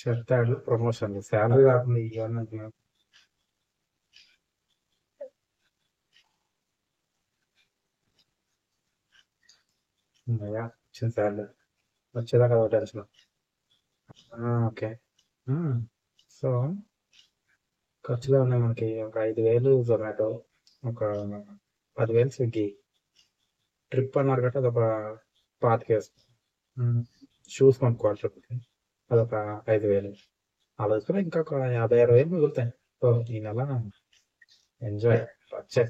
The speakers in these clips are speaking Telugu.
చెప్తాడు ప్రమోషన్ శాలరీ కాకుండా ఇవన్నీ ఉన్నాయా వచ్చిన శాలరీ వచ్చేదాకా అదో టెన్షన్. ఓకే. సో ఖర్చులో ఉన్నాయి మనకి ఒక 5,000 జొమాటో, ఒక 10,000 స్విగ్గీ, ట్రిప్ అన్నారు కాబట్టి అదొక 25,000. షూస్ కొనుక్కోవాలి ట్రిప్కి, అదొక 5,000. అలా చూసుకుని ఇంకా ఒక 50,000-60,000 మిగులుతాయి. సో ఈ నెల ఎంజాయ్ వచ్చే.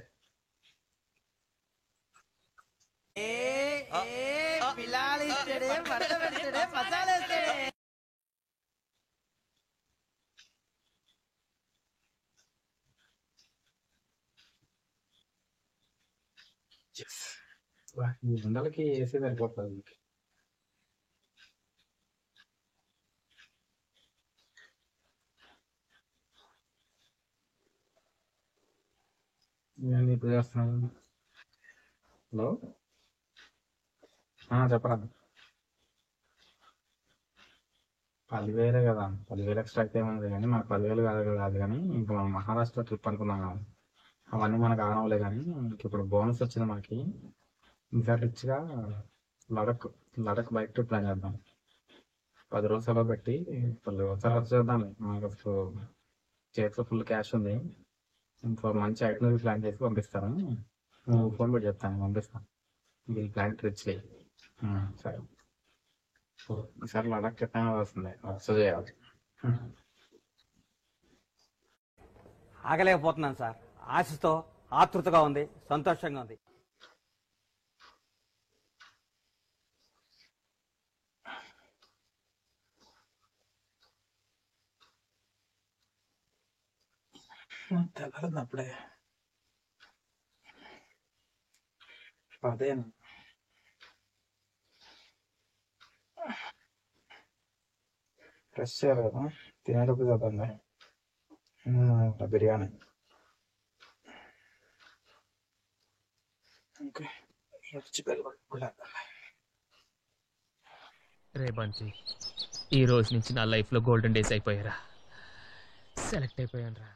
ఈ ఎండలకి ఏసీ సరిపోతుంది. నేను ఇప్పుడు చేస్తున్నాను. హలో, చెప్పరా. 10,000 కదా, 10,000 ఎక్స్ట్రా అయితే ఏముంది కానీ మనకు 10,000 కాదు కానీ ఇంకా మనం మహారాష్ట్ర ట్రిప్ అనుకున్నాం కదా, అవన్నీ మనకు ఆనవలే. కానీ ఇప్పుడు బోనస్ వచ్చింది మనకి. ఇంకా రిచ్గా Ladakh Ladakh bike trip plan చేద్దాం. 10 రోజులు సెలవు పెట్టి 10 రోజులు వచ్చేద్దాం. మనకు అసలు చేతిలో ఫుల్ క్యాష్ ఉంది. ఇంకో మంచి ఐటమ్ ప్లాన్ చేసి పంపిస్తాను. నువ్వు ఫోన్ పెట్టి చెప్తాను, పంపిస్తాను. ఈ ప్లాన్ రిచ్ సరే. ఈసారి లడక్ చెప్పిన వస్తుంది, వస్తు చేయాలి. ఆగలేకపోతున్నాను సార్. ఆశతో ఆతృతగా ఉంది, సంతోషంగా ఉంది. తెల్లారింది అప్పుడే. అదే ఫ్రెష్ చేయాలి కదా, తినేటప్పుడు చదవండి. బిర్యానీ ఓకే. రే బంటి, ఈ రోజు నుంచి నా లైఫ్లో గోల్డెన్ డేస్ అయిపోయారా. సెలెక్ట్ అయిపోయాను రా.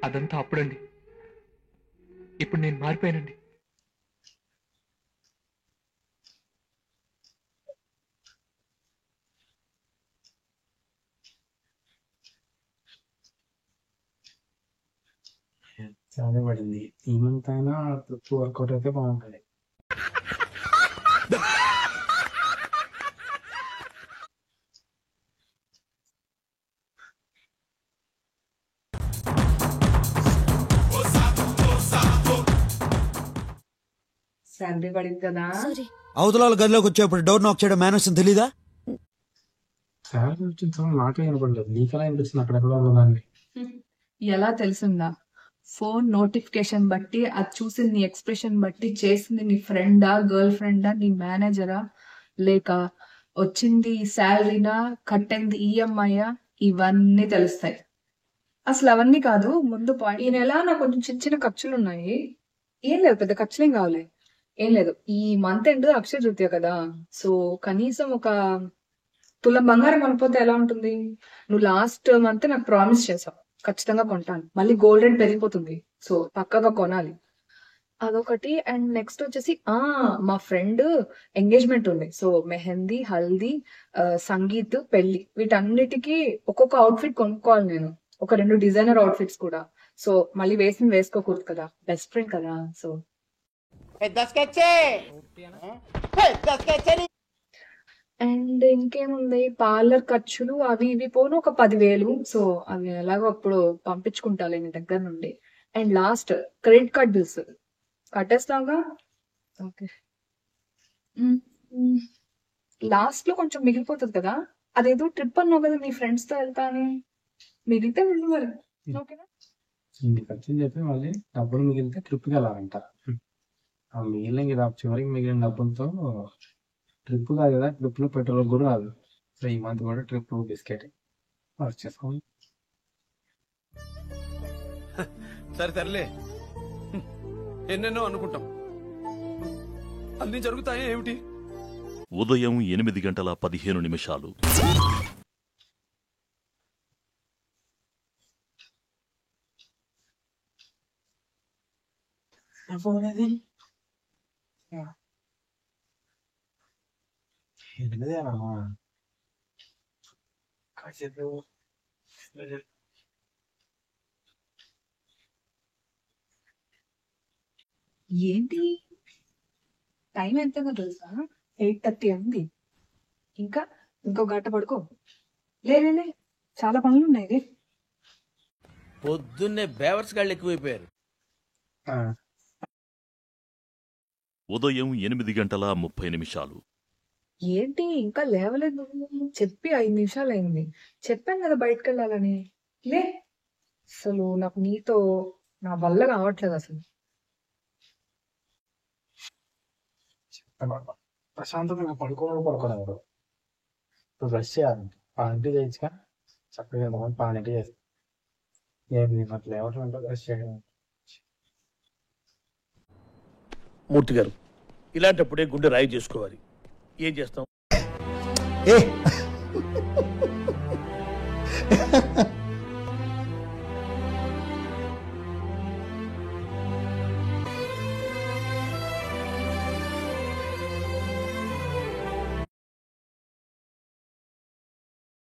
అదంతా అప్పుడండి, ఇప్పుడు నేను మారిపోయానండి. చాలా పడింది. ఏమంతైనా ట్రిప్ వర్కౌట్ అయితే బాగుంటుంది. శాలరీ పడింది కదా. అవతల గదిలోకి వచ్చేప్పుడు డోర్ నాక్ చేయడం మేనర్స్ తెలీదా? శాలరీ వచ్చింది నాకే వినపడలేదు, నీకలా అనిపిస్తుంది అక్కడెక్కడ ఉన్నదాన్ని. ఎలా తెలిసిందా? ఫోన్ నోటిఫికేషన్ బట్టి, అది చూసింది నీ ఎక్స్ప్రెషన్ బట్టి, చేసింది నీ ఫ్రెండా, గర్ల్ ఫ్రెండా, నీ మేనేజరా, లేక వచ్చింది శాలరీనా, కట్టింది ఈఎంఐయా, ఇవన్నీ తెలుస్తాయి. అసలు అవన్నీ కాదు, ముందు పాయింట్. ఈ నెల నాకు కొంచెం చిన్న చిన్న ఖర్చులు ఉన్నాయి. ఏం లేదు, పెద్ద ఖర్చులేం కావాలి. ఏం లేదు, ఈ మంత్ ఎండ్ అక్షయ తృతీయ కదా, సో కనీసం ఒక తులం బంగారం కొనిపోతే ఎలా ఉంటుంది? నువ్వు లాస్ట్ మంత్ నాకు ప్రామిస్ చేసావు ఖచ్చితంగా కొంటాను. మళ్ళీ గోల్డ్ రేట్ పెరిగిపోతుంది, సో పక్కగా కొనాలి. అదొకటి. అండ్ నెక్స్ట్ వచ్చేసి మా ఫ్రెండ్ ఎంగేజ్మెంట్ ఉంది, సో మెహందీ, హల్దీ, సంగీత్, పెళ్లి, వీటన్నిటికీ ఒక్కొక్క అవుట్ఫిట్ కొనుక్కోవాలి నేను. ఒక 2 డిజైనర్ అవుట్ఫిట్స్ కూడా. సో మళ్ళీ వేసుకోకూడదు కదా, బెస్ట్ ఫ్రెండ్ కదా. సో అండ్ ఇంకేముంది, పార్లర్ ఖర్చులు అవి ఇవి పోను ఒక 10,000. సో అవి ఎలాగో అప్పుడు పంపించుకుంటాలే నీ దగ్గర నుండి. And last credit card bills కట్టేస్తావుగా. ఓకే. లాస్ట్ లో కొంచెం మిగిలిపోతుంది కదా, అదేదో ట్రిప్ అన్నావు కదా మీ ఫ్రెండ్స్ తో వెళ్తా అని, మిగిలితే వెళ్ళు మరి. ఓకేనా? ఇంటికి ఖర్చుని చెప్పి మళ్ళీ డబ్బులు మిగిలితే ట్రిప్కి వెళ్ళాలంట. ఆ మిగిలిన చివరికి మిగిలిన డబ్బులతో ట్రిప్ కాదు కదా, ట్రిప్ లో పెట్రోల్ కూడా రాదు. సో ఈ మంత్ కూడా ట్రిప్ బిస్కెట్ వర్క్ చేసుకోండి. సరే తరలే, ఎన్నెన్నో అనుకుంటాం, అన్ని జరుగుతాయా ఏమిటి? ఉదయం 8:15 ఫోన్ అది ఏంటిదేనా కాసేపు ఏంటి టైం ఎంతగా తెలుసా? 8:30 అంది. ఇంకా ఇంకో గంట పడుకో. లే లే, లే. చాలా పనులు ఉన్నాయి రే. పొద్దున్నే బేవర్స్ గాళ్ళు ఎక్కువైపోయారు. ఉదయం 8:30 ఏంటి ఇంకా లేవలేదు నువ్వు? చెప్పి 5 నిమిషాలు అయింది. చెప్పాను కదా బయటకు వెళ్ళాలని. లే, అసలు నాకు నీతో నా వల్ల కావట్లేదు అసలు. ప్రశాంతంగా పడుకోలేదు. ఇప్పుడు బ్రష్ చేయాలి. 10 చేయొచ్చుగా చక్కగా 10 చేసి ఏమి నాకు లేవటం అంటే బ్రష్ చేయడం. మూర్తి గారు, ఇలాంటప్పుడే గుండె రాయి చేసుకోవాలి. ఏం చేస్తాం? ఏ